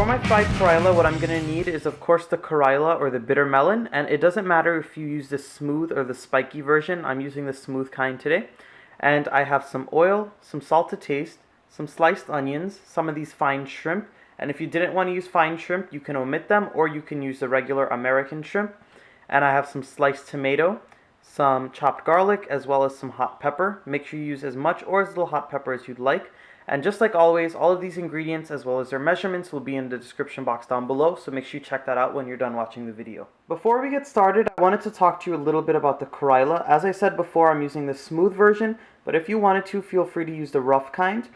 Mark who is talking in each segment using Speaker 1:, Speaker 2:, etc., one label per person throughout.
Speaker 1: For my fried Karela, what I'm going to need is of course the Karela or the bitter melon, and it doesn't matter if you use the smooth or the spiky version. I'm using the smooth kind today. And I have some oil, some salt to taste, some sliced onions, some of these fine shrimp, and if you didn't want to use fine shrimp, you can omit them or you can use the regular American shrimp. And I have some sliced tomato, some chopped garlic, as well as some hot pepper. Make sure you use as much or as little hot pepper as you'd like. And just like always, all of these ingredients as well as their measurements will be in the description box down below, so make sure you check that out when you're done watching the video. Before we get started, I wanted to talk to you a little bit about the Karela. As I said before, I'm using the smooth version, but if you wanted to, feel free to use the rough kind.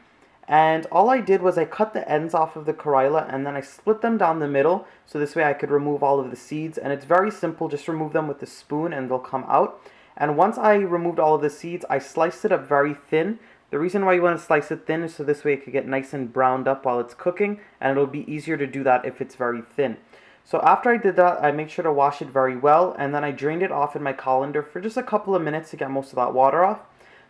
Speaker 1: And all I did was I cut the ends off of the Karela and then I split them down the middle, so this way I could remove all of the seeds. And it's very simple, just remove them with the spoon and they'll come out. And once I removed all of the seeds, I sliced it up very thin. The reason why you want to slice it thin is so this way it could get nice and browned up while it's cooking, and it'll be easier to do that if it's very thin. So after I did that, I made sure to wash it very well, and then I drained it off in my colander for just a couple of minutes to get most of that water off.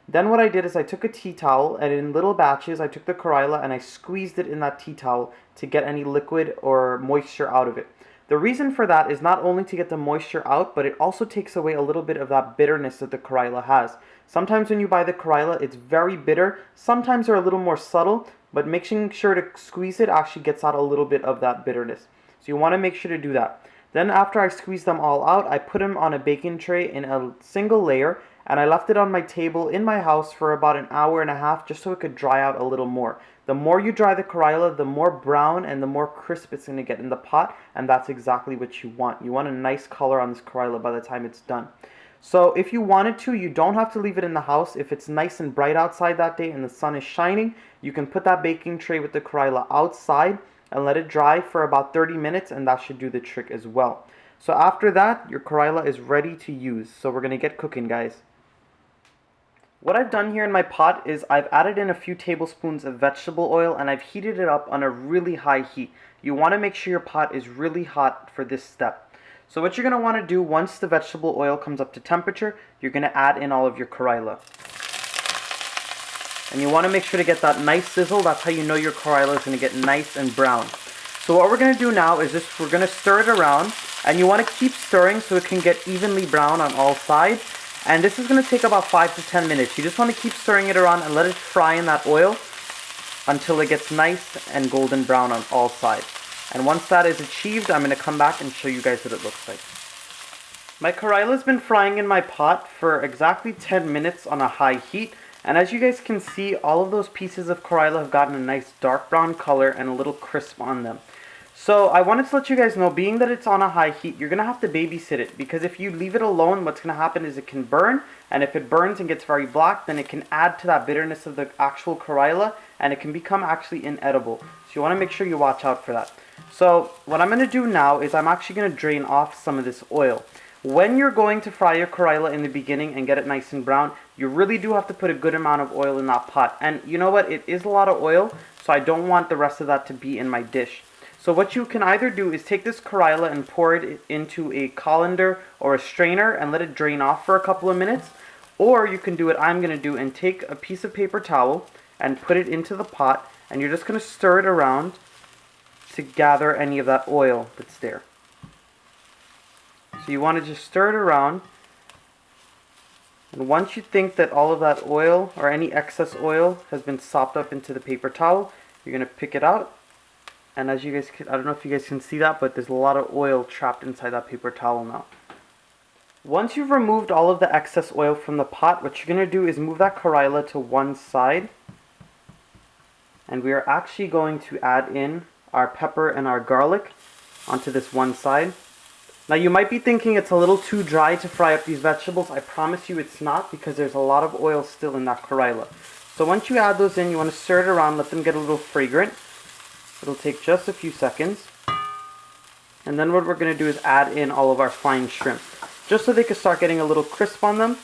Speaker 1: Then what I did is I took a tea towel, and in little batches I took the Karela and I squeezed it in that tea towel to get any liquid or moisture out of it. The reason for that is not only to get the moisture out, but it also takes away a little bit of that bitterness that the Karela has. Sometimes when you buy the Karela, it's very bitter. Sometimes they're a little more subtle, but making sure to squeeze it actually gets out a little bit of that bitterness. So you want to make sure to do that. Then after I squeezed them all out, I put them on a baking tray in a single layer, and I left it on my table in my house for about an hour and a half just so it could dry out a little more. The more you dry the Karela, the more brown and the more crisp it's going to get in the pot, and that's exactly what you want. You want a nice color on this Karela by the time it's done. So if you wanted to, you don't have to leave it in the house. If it's nice and bright outside that day and the sun is shining, you can put that baking tray with the Karela outside and let it dry for about 30 minutes, and that should do the trick as well. So after that, your Karela is ready to use. So we're going to get cooking, guys. What I've done here in my pot is I've added in a few tablespoons of vegetable oil and I've heated it up on a really high heat. You want to make sure your pot is really hot for this step. So what you're going to want to do once the vegetable oil comes up to temperature, you're going to add in all of your Karela. And you want to make sure to get that nice sizzle. That's how you know your Karela is going to get nice and brown. So what we're going to do now is just we're going to stir it around, and you want to keep stirring so it can get evenly brown on all sides. And this is going to take about 5 to 10 minutes. You just want to keep stirring it around and let it fry in that oil until it gets nice and golden brown on all sides. And once that is achieved, I'm going to come back and show you guys what it looks like. My Karela has been frying in my pot for exactly 10 minutes on a high heat. And as you guys can see, all of those pieces of Karela have gotten a nice dark brown color and a little crisp on them. So I wanted to let you guys know, being that it's on a high heat, you're going to have to babysit it, because if you leave it alone, what's going to happen is it can burn, and if it burns and gets very black, then it can add to that bitterness of the actual Karela, and it can become actually inedible. So you want to make sure you watch out for that. So what I'm going to do now is I'm actually going to drain off some of this oil. When you're going to fry your Karela in the beginning and get it nice and brown, you really do have to put a good amount of oil in that pot. And you know what? It is a lot of oil, so I don't want the rest of that to be in my dish. So what you can either do is take this Karela and pour it into a colander or a strainer and let it drain off for a couple of minutes. Or you can do what I'm going to do and take a piece of paper towel and put it into the pot, and you're just going to stir it around to gather any of that oil that's there. So you want to just stir it around, and once you think that all of that oil or any excess oil has been sopped up into the paper towel, you're going to pick it out. And as you guys can, I don't know if you guys can see that, but there's a lot of oil trapped inside that paper towel now. Once you've removed all of the excess oil from the pot, what you're going to do is move that Karela to one side. And we are actually going to add in our pepper and our garlic onto this one side. Now you might be thinking it's a little too dry to fry up these vegetables. I promise you it's not, because there's a lot of oil still in that Karela. So once you add those in, you want to stir it around, let them get a little fragrant. It'll take just a few seconds. And then what we're going to do is add in all of our fine shrimp, just so they can start getting a little crisp on them.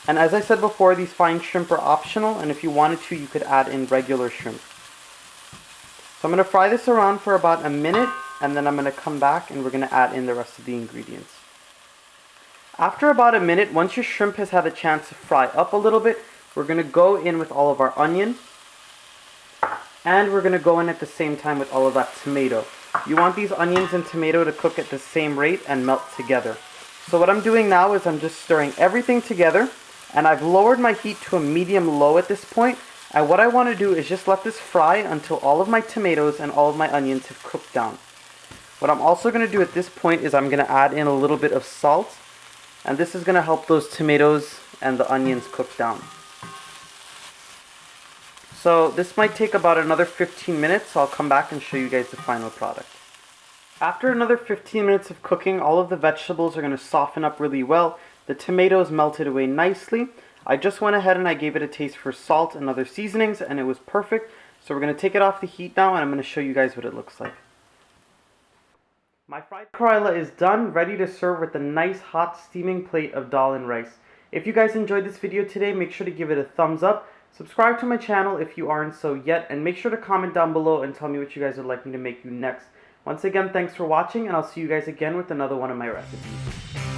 Speaker 1: And as I said before, these fine shrimp are optional, and if you wanted to, you could add in regular shrimp. So I'm going to fry this around for about a minute, and then I'm going to come back and we're going to add in the rest of the ingredients. After about a minute, once your shrimp has had a chance to fry up a little bit, we're going to go in with all of our onion. And we're going to go in at the same time with all of that tomato. You want these onions and tomato to cook at the same rate and melt together. So what I'm doing now is I'm just stirring everything together, and I've lowered my heat to a medium-low at this point. And what I want to do is just let this fry until all of my tomatoes and all of my onions have cooked down. What I'm also going to do at this point is I'm going to add in a little bit of salt, and this is going to help those tomatoes and the onions cook down. So this might take about another 15 minutes, so I'll come back and show you guys the final product. After another 15 minutes of cooking, all of the vegetables are going to soften up really well. The tomatoes melted away nicely. I just went ahead and I gave it a taste for salt and other seasonings, and it was perfect. So we're going to take it off the heat now, and I'm going to show you guys what it looks like. My fried Karela is done, ready to serve with a nice hot steaming plate of dal and rice. If you guys enjoyed this video today, make sure to give it a thumbs up. Subscribe to my channel if you aren't so yet, and make sure to comment down below and tell me what you guys would like me to make you next. Once again, thanks for watching, and I'll see you guys again with another one of my recipes.